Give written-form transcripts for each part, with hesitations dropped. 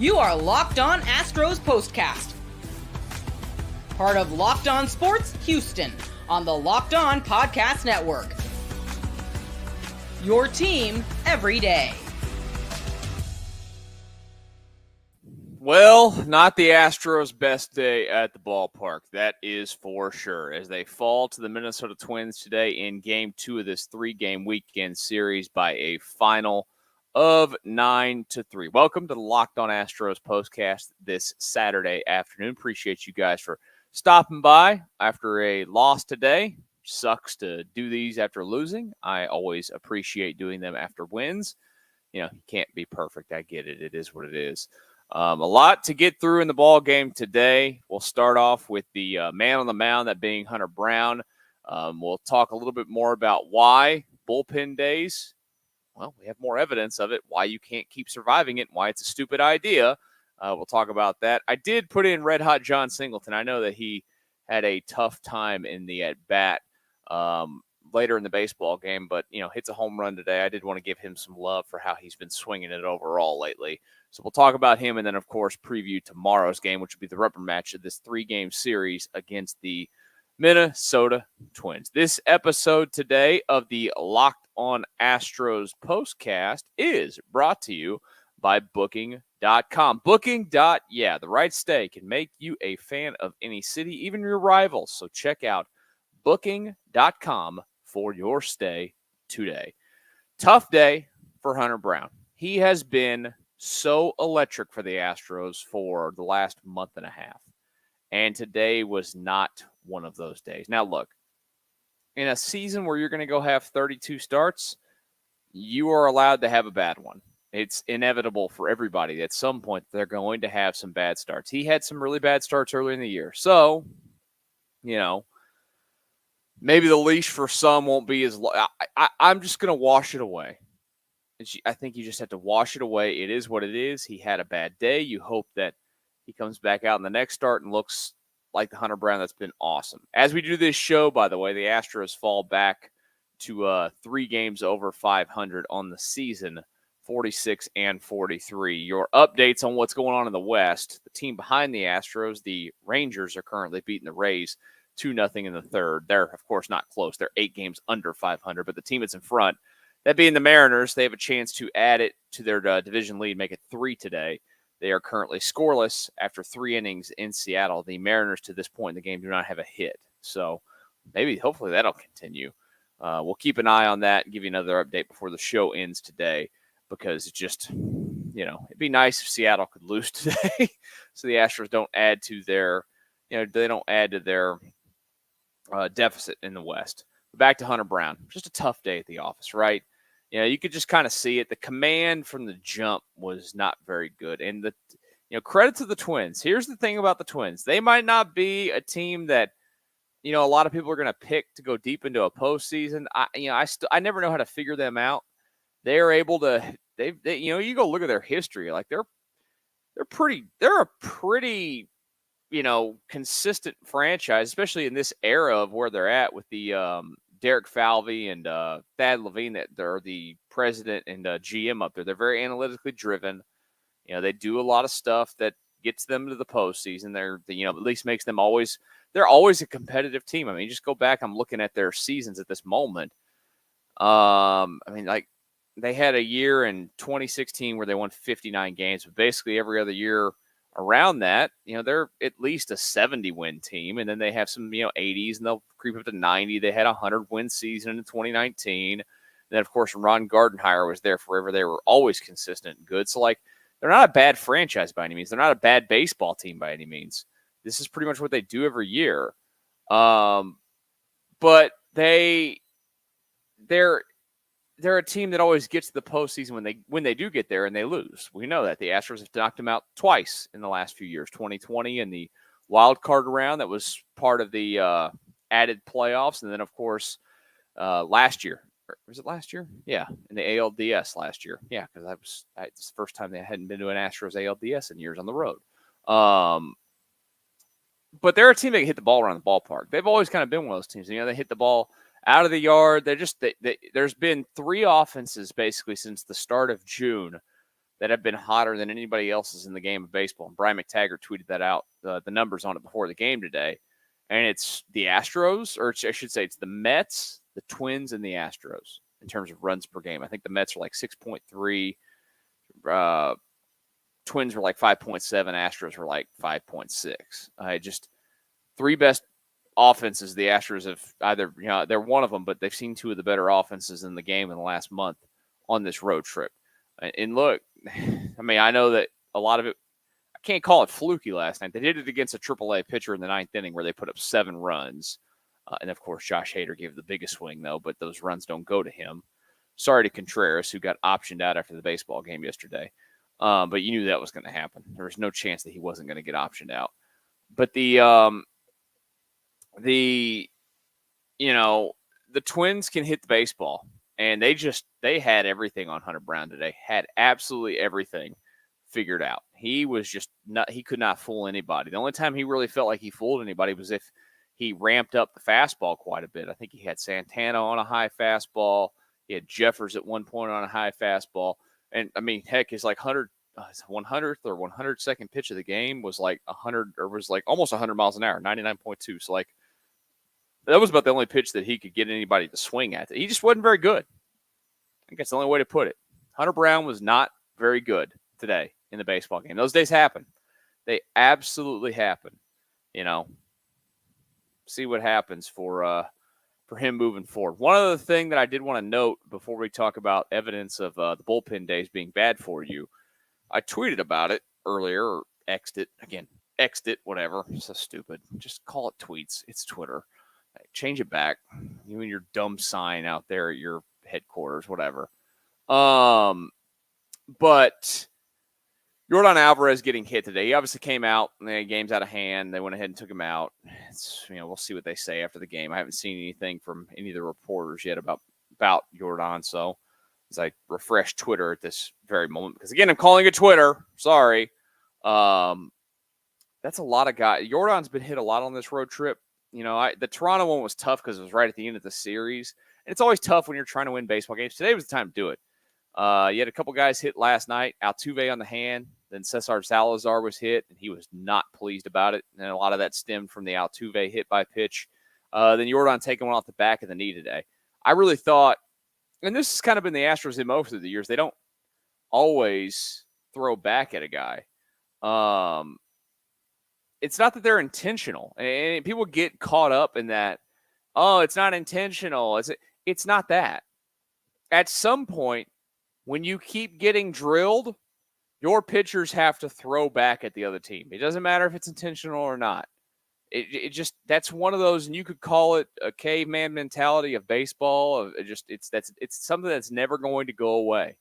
You are Locked On Astros Postcast, part of Locked On Sports Houston on the Locked On Podcast Network. Your team every day. Well, not the Astros' best day at the ballpark, that is for sure, as they fall to the Minnesota Twins today in Game 2 of this 3-game weekend series by a final of 9-3. Welcome to the Locked On Astros Postcast this Saturday afternoon. Appreciate you guys for stopping by after a loss today. Sucks to do these after losing. I always appreciate doing them after wins. You can't be perfect. I get it. It is what it is. A lot to get through in the ball game today. We'll start off with the man on the mound, that being Hunter Brown. We'll talk a little bit more about why bullpen days. Well, we have more evidence of it, why you can't keep surviving it, and why it's a stupid idea. We'll talk about that. I did put in Red Hot John Singleton. I know that he had a tough time in the at-bat later in the baseball game, but, hits a home run today. I did want to give him some love for how he's been swinging it overall lately. So we'll talk about him and then, of course, preview tomorrow's game, which will be the rubber match of this 3-game series against the Minnesota Twins. This episode today of the Locked On Astros Postcast is brought to you by Booking.com. The right stay can make you a fan of any city, even your rivals. So check out Booking.com for your stay today. Tough day for Hunter Brown. He has been so electric for the Astros for the last month and a half. And today was not one of those days. Now, look, in a season where you're going to go have 32 starts, you are allowed to have a bad one. It's inevitable for everybody. At some point, they're going to have some bad starts. He had some really bad starts early in the year. So, maybe the leash for some won't be as long. I'm just going to wash it away. I think you just have to wash it away. It is what it is. He had a bad day. You hope that he comes back out in the next start and looks like the Hunter Brown that's been awesome. As we do this show, by the way, the Astros fall back to 3 games over 500 on the season, 46-43. Your updates on what's going on in the West. The team behind the Astros, the Rangers, are currently beating the Rays 2-0 in the third. They're, of course, not close. They're 8 games under 500, but the team that's in front, that being the Mariners, they have a chance to add it to their division lead, make it 3 today. They are currently scoreless after 3 innings in Seattle. The Mariners, to this point in the game, do not have a hit. So hopefully that'll continue. We'll keep an eye on that and give you another update before the show ends today, because it's just, it'd be nice if Seattle could lose today so the Astros don't add to their, deficit in the West. Back to Hunter Brown. Just a tough day at the office, right? You could just kind of see it. The command from the jump was not very good. And credit to the Twins. Here's the thing about the Twins. They might not be a team that, a lot of people are going to pick to go deep into a postseason. I never know how to figure them out. They are able to, you go look at their history. Like they're a pretty, consistent franchise, especially in this era of where they're at with the, Derek Falvey and Thad Levine, that they're the president and GM up there. They're very analytically driven. They do a lot of stuff that gets them to the postseason. They're, at least makes them they're always a competitive team. I mean, just go back. I'm looking at their seasons at this moment. They had a year in 2016 where they won 59 games, but basically every other year around that, they're at least a 70-win team, and then they have some, 80s, and they'll creep up to 90. They had a 100-win season in 2019. And then, of course, when Ron Gardenhire was there forever, they were always consistent and good. So, they're not a bad franchise by any means. They're not a bad baseball team by any means. This is pretty much what they do every year. But they're a team that always gets to the postseason when they do get there, and they lose. We know that the Astros have knocked them out twice in the last few years. 2020 in the wild card round, that was part of the added playoffs, and then of course last year. Was it last year? Yeah, in the ALDS last year. Yeah, because it's the first time they hadn't been to an Astros ALDS in years on the road. But they're a team that can hit the ball around the ballpark. They've always kind of been one of those teams. They hit the ball out of the yard. There's been 3 offenses basically since the start of June that have been hotter than anybody else's in the game of baseball. And Brian McTaggart tweeted that out, the numbers on it before the game today. And it's the Astros, or I should say it's the Mets, the Twins, and the Astros in terms of runs per game. I think the Mets are like 6.3. Twins were like 5.7. Astros were like 5.6. Just three best offenses the Astros have either, they're one of them, but they've seen two of the better offenses in the game in the last month on this road trip. And look, I mean, I know that a lot of it, I can't call it fluky last night. They did it against a AAA pitcher in the ninth inning where they put up 7 runs. And, of course, Josh Hader gave the biggest swing, though, but those runs don't go to him. Sorry to Contreras, who got optioned out after the baseball game yesterday. But you knew that was going to happen. There was no chance that he wasn't going to get optioned out. But the Twins can hit the baseball. And they had everything on Hunter Brown today. Had absolutely everything figured out. He could not fool anybody. The only time he really felt like he fooled anybody was if he ramped up the fastball quite a bit. I think he had Santana on a high fastball. He had Jeffers at one point on a high fastball. And I mean, heck, his 100th or 102nd pitch of the game was like 100, or was like almost 100 miles an hour, 99.2. So that was about the only pitch that he could get anybody to swing at. He just wasn't very good. I think that's the only way to put it. Hunter Brown was not very good today in the baseball game. Those days happen. They absolutely happen. See what happens for him moving forward. One other thing that I did want to note before we talk about evidence of the bullpen days being bad for you, I tweeted about it earlier, or X'd it. Again, X'd it, whatever. So stupid. Just call it tweets. It's Twitter. Change it back. You and your dumb sign out there at your headquarters, whatever. But Yordan Alvarez getting hit today. He obviously came out, and the game's out of hand. They went ahead and took him out. We'll see what they say after the game. I haven't seen anything from any of the reporters yet about Yordan. So as I refresh Twitter at this very moment, because again, I'm calling it Twitter. Sorry. That's a lot of guys. Yordan's been hit a lot on this road trip. The Toronto one was tough because it was right at the end of the series. And it's always tough when you're trying to win baseball games. Today was the time to do it. You had a couple guys hit last night. Altuve on the hand. Then Cesar Salazar was hit, and he was not pleased about it. And a lot of that stemmed from the Altuve hit by pitch. Then Yordan taking one off the back of the knee today. I really thought, and this has kind of been the Astros' MO through the years, they don't always throw back at a guy. It's not that they're intentional. And people get caught up in that, it's not intentional. It's not that. At some point, when you keep getting drilled, your pitchers have to throw back at the other team. It doesn't matter if it's intentional or not. It just, that's one of those, and you could call it a caveman mentality of baseball. It's something that's never going to go away.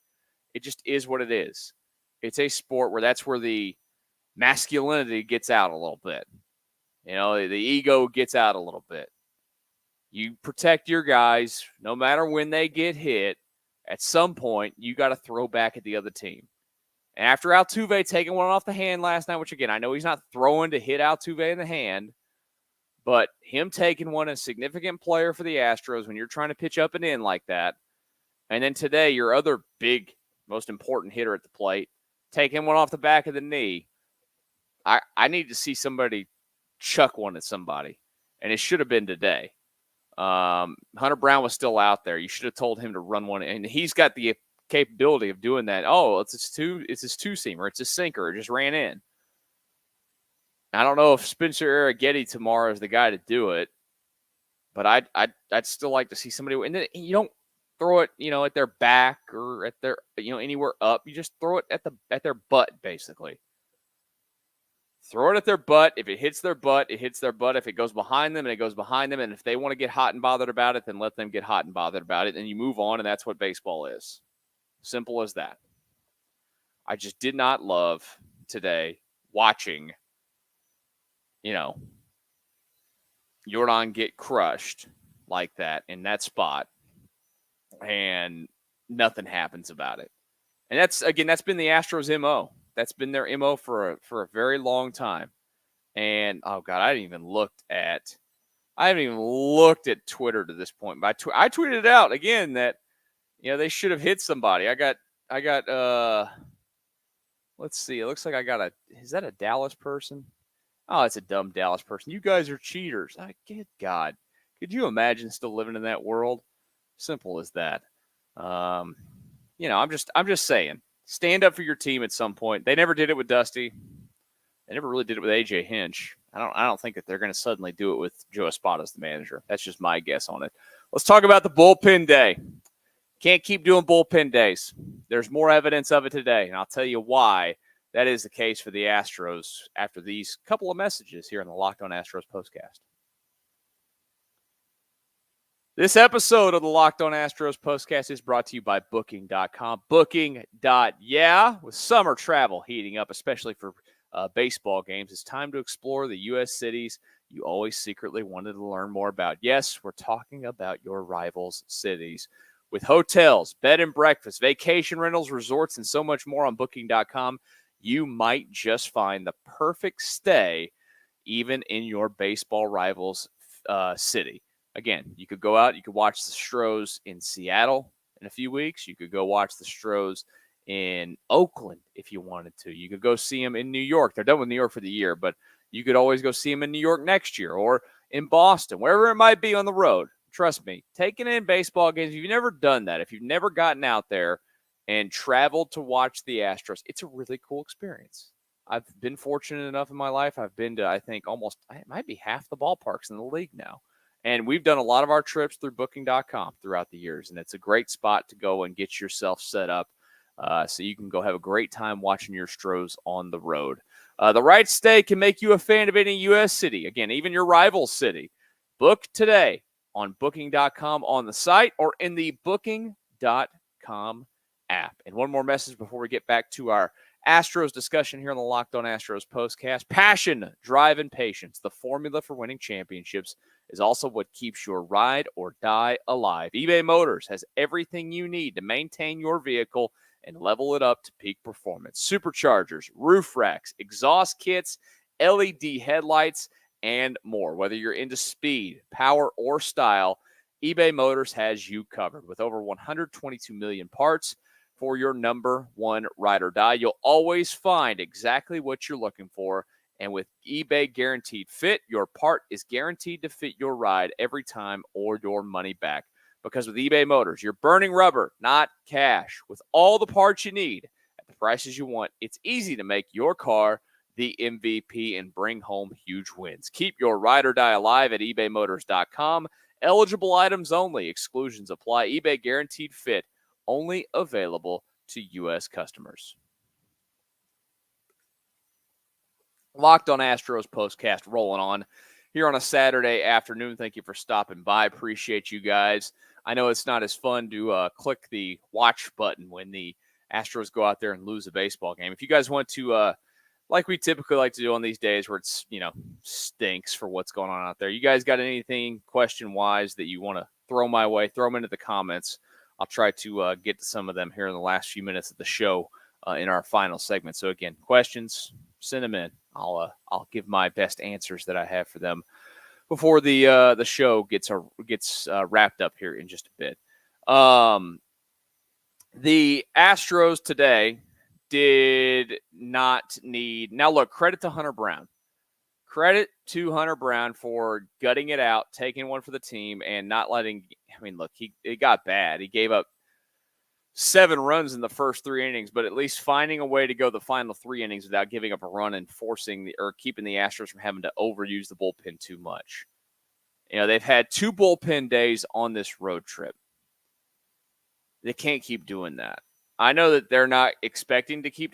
It just is what it is. It's a sport where that's where the masculinity gets out a little bit. The ego gets out a little bit. You protect your guys no matter when they get hit. At some point, you got to throw back at the other team. And after Altuve taking one off the hand last night, which again, I know he's not throwing to hit Altuve in the hand, but him taking one, a significant player for the Astros when you're trying to pitch up and in like that. And then today, your other big, most important hitter at the plate, taking one off the back of the knee. I need to see somebody chuck one at somebody. And it should have been today. Hunter Brown was still out there. You should have told him to run one. And he's got the capability of doing that. It's his two-seamer. It's his sinker. It just ran in. I don't know if Spencer Arrighetti tomorrow is the guy to do it, but I'd still like to see somebody. And then you don't throw it, at their back or at their, anywhere up. You just throw it at their butt, basically. Throw it at their butt. If it hits their butt, it hits their butt. If it goes behind them, and it goes behind them. And if they want to get hot and bothered about it, then let them get hot and bothered about it. And you move on, and that's what baseball is. Simple as that. I just did not love today watching, Yordan get crushed like that in that spot, and nothing happens about it. And that's been the Astros' MO. That's been their MO for a very long time. And, oh, God, I haven't even looked at Twitter to this point. But I tweeted out, again, that, they should have hit somebody. I got Let's see. It looks like is that a Dallas person? Oh, it's a dumb Dallas person. You guys are cheaters. Good God. Could you imagine still living in that world? Simple as that. I'm just saying. Stand up for your team at some point. They never did it with Dusty. They never really did it with AJ Hinch. I don't think that they're going to suddenly do it with Joe Espada as the manager. That's just my guess on it. Let's talk about the bullpen day. Can't keep doing bullpen days. There's more evidence of it today, and I'll tell you why that is the case for the Astros after these couple of messages here on the Locked On Astros Postcast. This episode of the Locked On Astros Postcast is brought to you by Booking.com. Booking.yeah. With summer travel heating up, especially for baseball games, it's time to explore the U.S. cities you always secretly wanted to learn more about. Yes, we're talking about your rivals' cities. With hotels, bed and breakfast, vacation rentals, resorts, and so much more on Booking.com, you might just find the perfect stay even in your baseball rivals' city. Again, you could go out, you could watch the Astros in Seattle in a few weeks. You could go watch the Astros in Oakland if you wanted to. You could go see them in New York. They're done with New York for the year, but you could always go see them in New York next year or in Boston, wherever it might be on the road. Trust me, taking in baseball games, if you've never done that, if you've never gotten out there and traveled to watch the Astros, it's a really cool experience. I've been fortunate enough in my life. I've been to, I think, it might be half the ballparks in the league now. And we've done a lot of our trips through Booking.com throughout the years, and it's a great spot to go and get yourself set up so you can go have a great time watching your Astros on the road. The right stay can make you a fan of any U.S. city. Again, even your rival city. Book today on Booking.com on the site or in the Booking.com app. And one more message before we get back to our Astros discussion here on the Locked On Astros Postcast. Passion, drive, and patience. The formula for winning championships is also what keeps your ride or die alive. eBay Motors has everything you need to maintain your vehicle and level it up to peak performance. Superchargers, roof racks, exhaust kits, LED headlights, and more. Whether you're into speed, power, or style, eBay Motors has you covered. With over 122 million parts for your number one ride or die, you'll always find exactly what you're looking for. And with eBay Guaranteed Fit, your part is guaranteed to fit your ride every time or your money back. Because with eBay Motors, you're burning rubber, not cash. With all the parts you need at the prices you want, it's easy to make your car the MVP and bring home huge wins. Keep your ride or die alive at ebaymotors.com. Eligible items only. Exclusions apply. eBay Guaranteed Fit, only available to U.S. customers. Locked On Astros Postcast rolling on here on a Saturday afternoon. Thank you for stopping by. Appreciate you guys. I know it's not as fun to click the watch button when the Astros go out there and lose a baseball game. If you guys want to, like we typically like to do on these days where it's, stinks for what's going on out there, you guys got anything question-wise that you want to throw my way, throw them into the comments. I'll try to get to some of them here in the last few minutes of the show in our final segment. So, again, questions, send them in. I'll give my best answers that I have for them before the show gets wrapped up here in just a bit. The Astros today did not need. Now, look, credit to Hunter Brown. Credit to Hunter Brown for gutting it out, taking one for the team, and not letting. I mean, look, it got bad. He gave up 7 runs in the first 3 innings, but at least finding a way to go the final 3 innings without giving up a run and keeping the Astros from having to overuse the bullpen too much. They've had 2 bullpen days on this road trip. They can't keep doing that. I know that they're not expecting to keep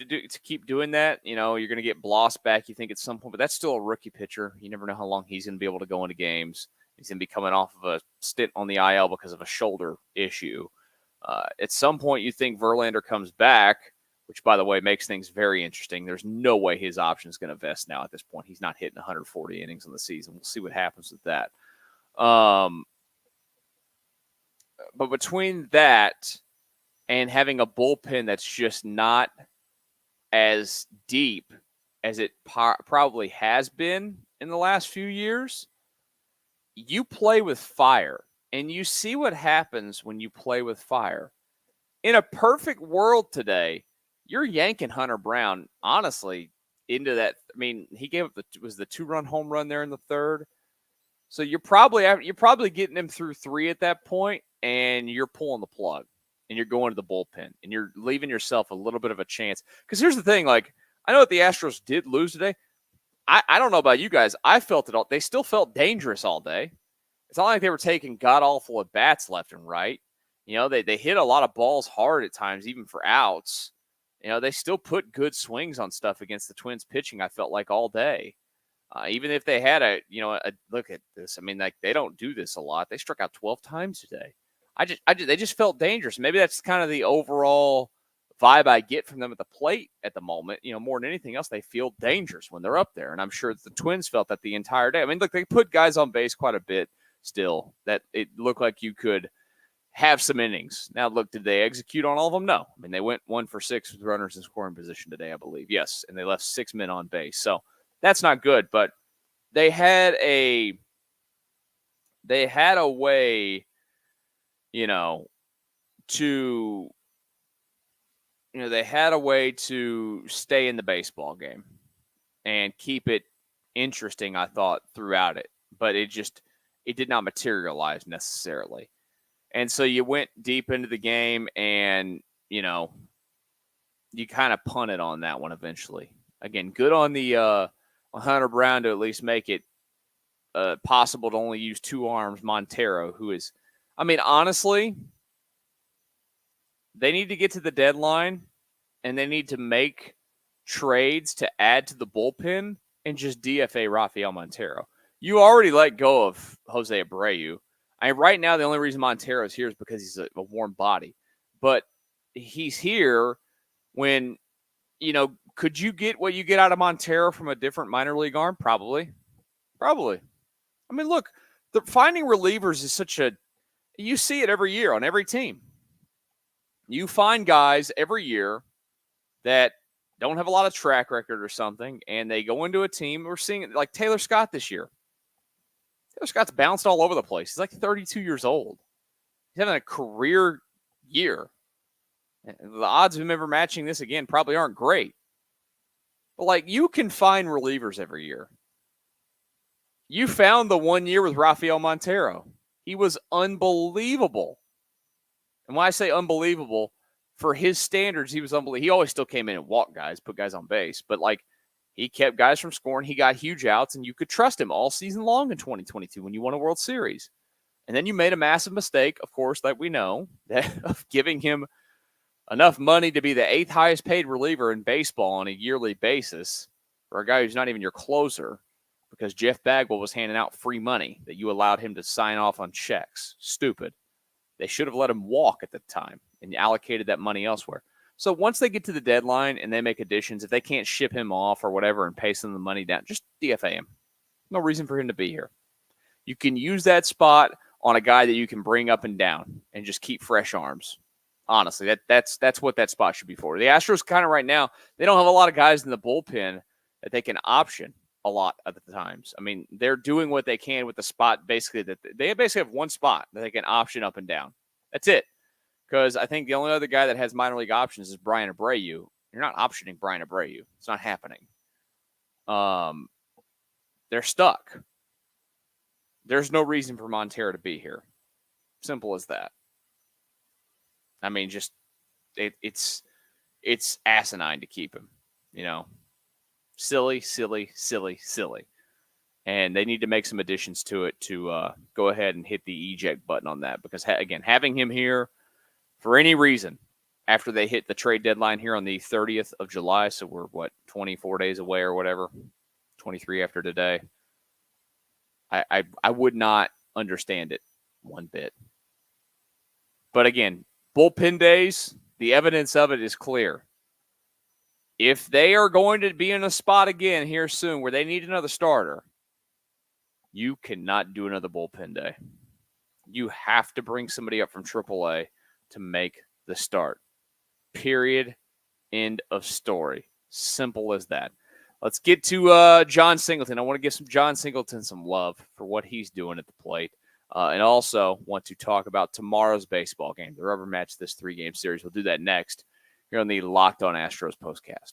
doing that. You're going to get Bloss back, you think, at some point, but that's still a rookie pitcher. You never know how long he's going to be able to go into games. He's going to be coming off of a stint on the IL because of a shoulder issue. At some point, you think Verlander comes back, which, by the way, makes things very interesting. There's no way his option is going to vest now at this point. He's not hitting 140 innings in the season. We'll see what happens with that. But between that and having a bullpen that's just not as deep as it probably has been in the last few years, you play with fire. And you see what happens when you play with fire. In a perfect world today, you're yanking Hunter Brown, honestly, into that. I mean, he gave up the 2-run home run there in the third. So you're probably getting him through 3 at that point, and you're pulling the plug, and you're going to the bullpen, and you're leaving yourself a little bit of a chance. Because here's the thing, like, I know that the Astros did lose today. I don't know about you guys. I felt it all. They still felt dangerous all day. It's not like they were taking god-awful at-bats left and right. You know, they hit a lot of balls hard at times, even for outs. You know, they still put good swings on stuff against the Twins pitching, I felt like, all day. Even if they had a look at this. I mean, like, they don't do this a lot. They struck out 12 times today. They just felt dangerous. Maybe that's kind of the overall vibe I get from them at the plate at the moment. You know, more than anything else, they feel dangerous when they're up there. And I'm sure the Twins felt that the entire day. I mean, look, they put guys on base quite a bit still that it looked like you could have some innings. Now, look, did they execute on all of them? No. I mean, they went 1 for 6 with runners in scoring position today, I believe. Yes. And they left 6 men on base. So that's not good, but they had a way, they had a way to stay in the baseball game and keep it interesting, I thought, throughout it. But it did not materialize necessarily. And so you went deep into the game and, you kind of punted on that one eventually. Again, good on the Hunter Brown to at least make it possible to only use 2 arms. Montero, who is, I mean, honestly, they need to get to the deadline and they need to make trades to add to the bullpen and just DFA Rafael Montero. You already let go of Jose Abreu. I mean, right now, the only reason Montero is here is because he's a warm body. But he's here when, could you get what you get out of Montero from a different minor league arm? Probably. I mean, look, finding relievers is you see it every year on every team. You find guys every year that don't have a lot of track record or something, and they go into a team. We're seeing it like Taylor Scott this year. Taylor Scott's bounced all over the place. He's like 32 years old. He's having a career year. And the odds of him ever matching this again probably aren't great. But, like, you can find relievers every year. You found the 1 year with Rafael Montero. He was unbelievable. And when I say unbelievable, for his standards, he was unbelievable. He always still came in and walked guys, put guys on base. But, like, he kept guys from scoring. He got huge outs, and you could trust him all season long in 2022 when you won a World Series. And then you made a massive mistake, of course, that we know, of giving him enough money to be the 8th highest paid reliever in baseball on a yearly basis for a guy who's not even your closer, because Jeff Bagwell was handing out free money that you allowed him to sign off on checks. Stupid. They should have let him walk at the time and allocated that money elsewhere. So once they get to the deadline and they make additions, if they can't ship him off or whatever and pay some of the money down, just DFA him. No reason for him to be here. You can use that spot on a guy that you can bring up and down and just keep fresh arms. Honestly, that's what that spot should be for. The Astros kind of right now, they don't have a lot of guys in the bullpen that they can option a lot of the times. I mean, they're doing what they can with the spot, basically, that they basically have one spot that they can option up and down. That's it. Because I think the only other guy that has minor league options is Brian Abreu. You're not optioning Brian Abreu. It's not happening. They're stuck. There's no reason for Montero to be here. Simple as that. I mean, just it's asinine to keep him. Silly. And they need to make some additions to it to go ahead and hit the eject button on that. Because, again, having him here for any reason after they hit the trade deadline here on the 30th of July, so we're, 24 days away or whatever, 23 after today, I would not understand it one bit. But, again, bullpen days, the evidence of it is clear. If they are going to be in a spot again here soon where they need another starter, you cannot do another bullpen day. You have to bring somebody up from AAA to make the start. Period. End of story. Simple as that. Let's get to John Singleton. I want to give John Singleton some love for what he's doing at the plate. And also want to talk about tomorrow's baseball game, the rubber match, this 3-game series. We'll do that next here here on the Locked On Astros Postcast.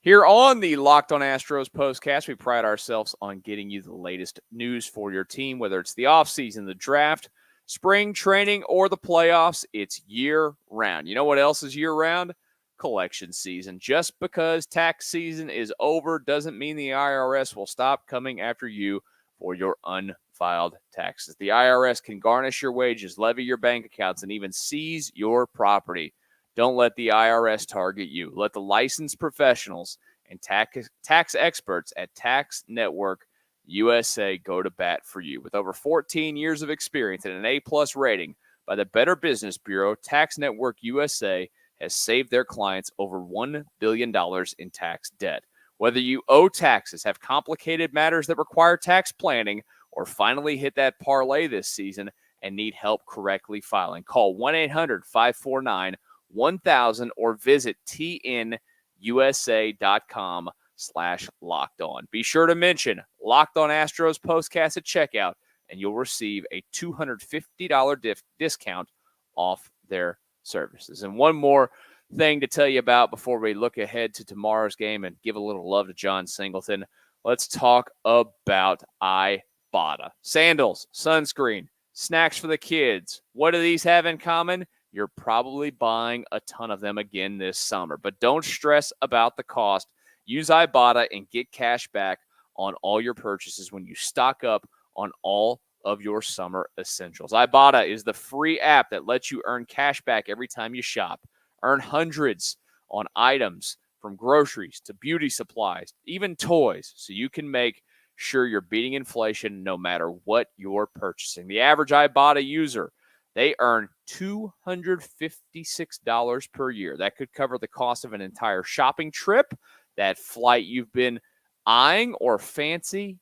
Here on the Locked On Astros Postcast, we pride ourselves on getting you the latest news for your team, whether it's the offseason, the draft, spring training, or the playoffs. It's year-round. You know what else is year-round? Collection season. Just because tax season is over doesn't mean the IRS will stop coming after you for your unfiled taxes. The IRS can garnish your wages, levy your bank accounts, and even seize your property. Don't let the IRS target you. Let the licensed professionals and tax experts at Tax Network USA go to bat for you. With over 14 years of experience and an A-plus rating by the Better Business Bureau, Tax Network USA has saved their clients over $1 billion in tax debt. Whether you owe taxes, have complicated matters that require tax planning, or finally hit that parlay this season and need help correctly filing, call 1-800-549-1000 or visit tnusa.com/lockedon. Be sure to mention Locked On Astros Postcast at checkout, and you'll receive a $250 discount off their services. And one more thing to tell you about before we look ahead to tomorrow's game and give a little love to John Singleton. Let's talk about Ibotta. Sandals, sunscreen, snacks for the kids. What do these have in common? You're probably buying a ton of them again this summer. But don't stress about the cost. Use Ibotta and get cash back on all your purchases when you stock up on all of your summer essentials. Ibotta is the free app that lets you earn cash back every time you shop. Earn hundreds on items from groceries to beauty supplies, even toys, so you can make sure you're beating inflation no matter what you're purchasing. The average Ibotta user, they earn $256 per year. That could cover the cost of an entire shopping trip, that flight you've been eyeing, or a fancy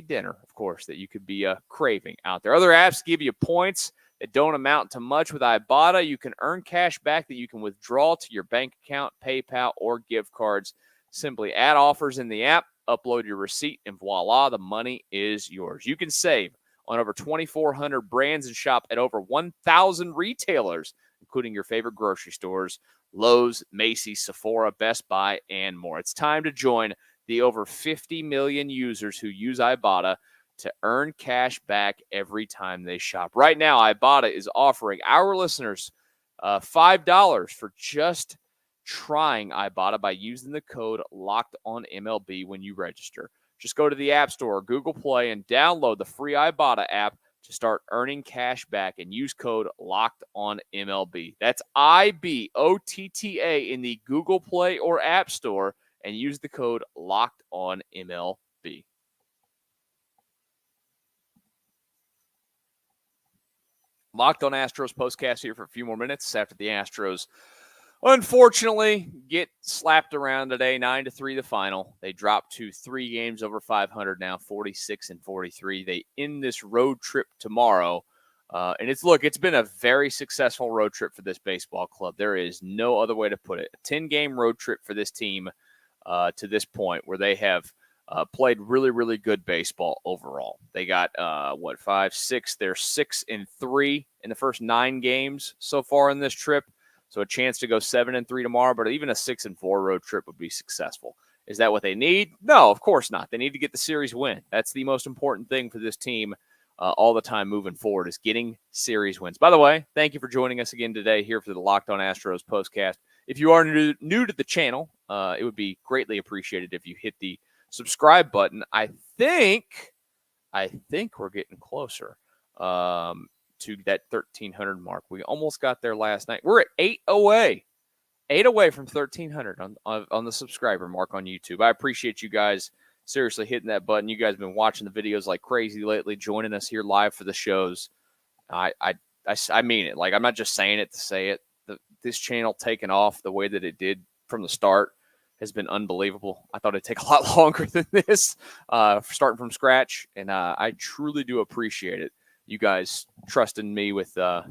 dinner, of course, that you could be craving out there. Other apps give you points that don't amount to much. With Ibotta, you can earn cash back that you can withdraw to your bank account, PayPal, or gift cards. Simply add offers in the app, upload your receipt, and voila, the money is yours. You can save on over 2,400 brands and shop at over 1,000 retailers, including your favorite grocery stores, Lowe's, Macy's, Sephora, Best Buy, and more. It's time to join the over 50 million users who use Ibotta to earn cash back every time they shop. Right now, Ibotta is offering our listeners $5 for just trying Ibotta by using the code LOCKEDONMLB when you register. Just go to the App Store or Google Play and download the free Ibotta app to start earning cash back and use code LOCKEDONMLB. That's IBOTTA in the Google Play or App Store, and use the code LOCKEDONMLB. Locked On Astros Postcast here for a few more minutes after the Astros unfortunately get slapped around today. 9-3 the final. They dropped to 3 games over 500 now, 46-43. They end this road trip tomorrow. And it's been a very successful road trip for this baseball club. There is no other way to put it. A 10-game road trip for this team to this point, where they have played really, really good baseball overall. They got, 5, 6. They're 6-3 in the first 9 games so far in this trip. So a chance to go 7-3 tomorrow, but even a 6-4 road trip would be successful. Is that what they need? No, of course not. They need to get the series win. That's the most important thing for this team all the time moving forward, is getting series wins. By the way, thank you for joining us again today here for the Locked On Astros Postcast. If you are new to the channel, it would be greatly appreciated if you hit the subscribe button. I think we're getting closer to that 1,300 mark. We almost got there last night. We're at 8 away from 1,300 on the subscriber mark on YouTube. I appreciate you guys seriously hitting that button. You guys have been watching the videos like crazy lately, joining us here live for the shows. I mean it. Like, I'm not just saying it to say it. This channel taking off the way that it did from the start has been unbelievable. I thought it'd take a lot longer than this, starting from scratch, and I truly do appreciate it. You guys trusting me with, I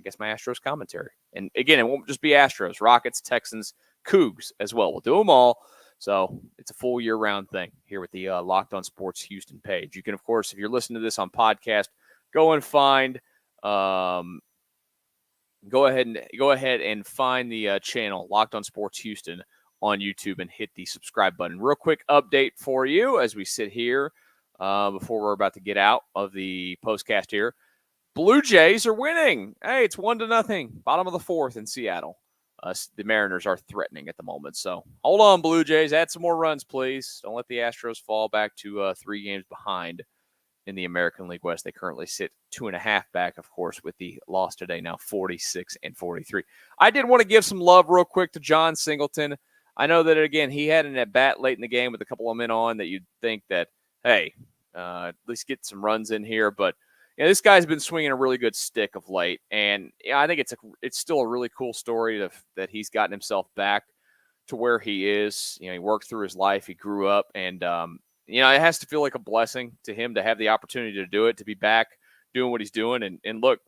guess, my Astros commentary. And again, it won't just be Astros, Rockets, Texans, Cougs as well. We'll do them all. So it's a full year-round thing here with the Locked On Sports Houston page. You can, of course, if you're listening to this on podcast, go and find go ahead and find the channel Locked On Sports Houston on YouTube and hit the subscribe button. Real quick update for you as we sit here before we're about to get out of the postcast here. Blue Jays are winning. Hey, it's 1-0. Bottom of the fourth in Seattle. The Mariners are threatening at the moment. So hold on, Blue Jays. Add some more runs, please. Don't let the Astros fall back to 3 games behind in the American League West. They currently sit 2.5 back, of course, with the loss today, now 46-43. I did want to give some love real quick to John Singleton. I know that, again, he had an at-bat late in the game with a couple of men on that you'd think that, hey, at least get some runs in here. But this guy's been swinging a really good stick of late, and I think it's still a really cool story that he's gotten himself back to where he is. He worked through his life, he grew up, and it has to feel like a blessing to him to have the opportunity to do it, to be back doing what he's doing. And look,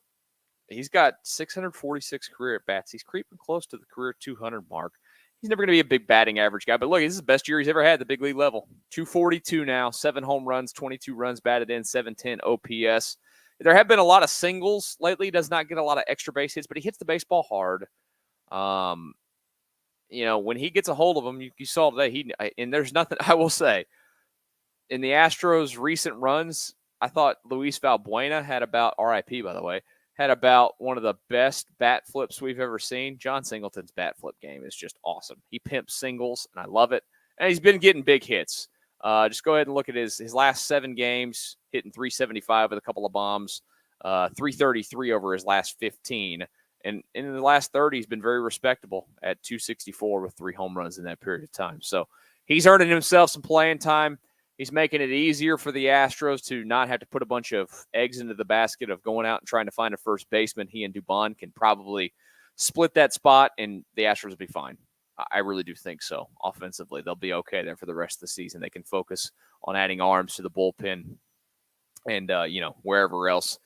he's got 646 career at bats. He's creeping close to the career 200 mark. He's never going to be a big batting average guy, but look, this is the best year he's ever had at the big league level. 242 now, 7 home runs, 22 runs batted in, 710 OPS. There have been a lot of singles lately. He does not get a lot of extra base hits, but he hits the baseball hard. When he gets a hold of them, you saw today, and there's nothing I will say. In the Astros' recent runs, I thought Luis Valbuena had about, RIP by the way, had about one of the best bat flips we've ever seen. John Singleton's bat flip game is just awesome. He pimps singles, and I love it. And he's been getting big hits. Just go ahead and look at his last 7 games, hitting 375 with a couple of bombs, 333 over his last 15. And in the last 30, he's been very respectable at 264 with 3 home runs in that period of time. So he's earning himself some playing time. He's making it easier for the Astros to not have to put a bunch of eggs into the basket of going out and trying to find a first baseman. He and Dubon can probably split that spot, and the Astros will be fine. I really do think so. Offensively, they'll be okay there for the rest of the season. They can focus on adding arms to the bullpen and, wherever else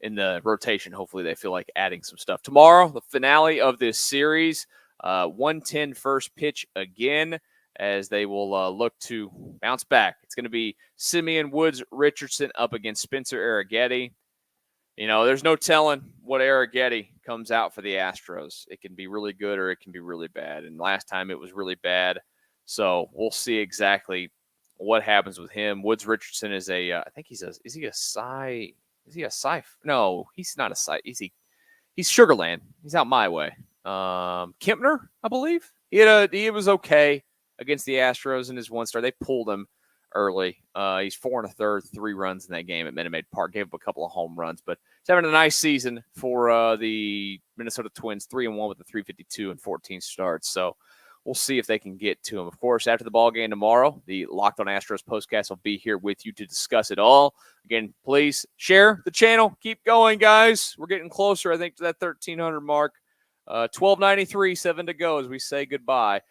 in the rotation. Hopefully they feel like adding some stuff. Tomorrow, the finale of this series, 1:10 first pitch again, as they will look to bounce back. It's going to be Simeon Woods Richardson up against Spencer Arrighetti. There's no telling what Arrighetti comes out for the Astros. It can be really good or it can be really bad. And last time it was really bad. So we'll see exactly what happens with him. Woods Richardson is I think is he a Cy? Is he a Cy? No, he's not a Cy. He's Sugarland. He's out my way. Kempner, I believe. He was okay against the Astros in his 1 start. They pulled him early. He's 4 1/3, 3 runs in that game at Minute Maid Park. Gave up a couple of home runs, but he's having a nice season for the Minnesota Twins. 3-1 with a 352 and 14 starts. So we'll see if they can get to him. Of course, after the ball game tomorrow, the Locked On Astros Postcast will be here with you to discuss it all. Again, please share the channel. Keep going, guys. We're getting closer, I think, to that 1,300 mark. 1293, 7 to go as we say goodbye.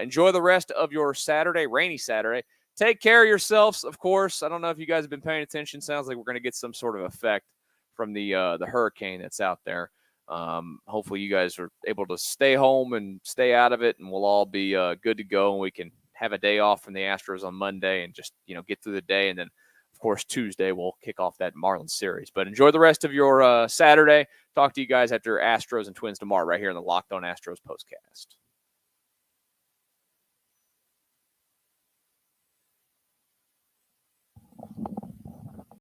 Enjoy the rest of your Saturday, rainy Saturday. Take care of yourselves, of course. I don't know if you guys have been paying attention. Sounds like we're going to get some sort of effect from the hurricane that's out there. Hopefully you guys are able to stay home and stay out of it, and we'll all be good to go, and we can have a day off from the Astros on Monday and just get through the day. And then, of course, Tuesday we'll kick off that Marlins series. But enjoy the rest of your Saturday. Talk to you guys after Astros and Twins tomorrow right here on the Locked On Astros Postcast.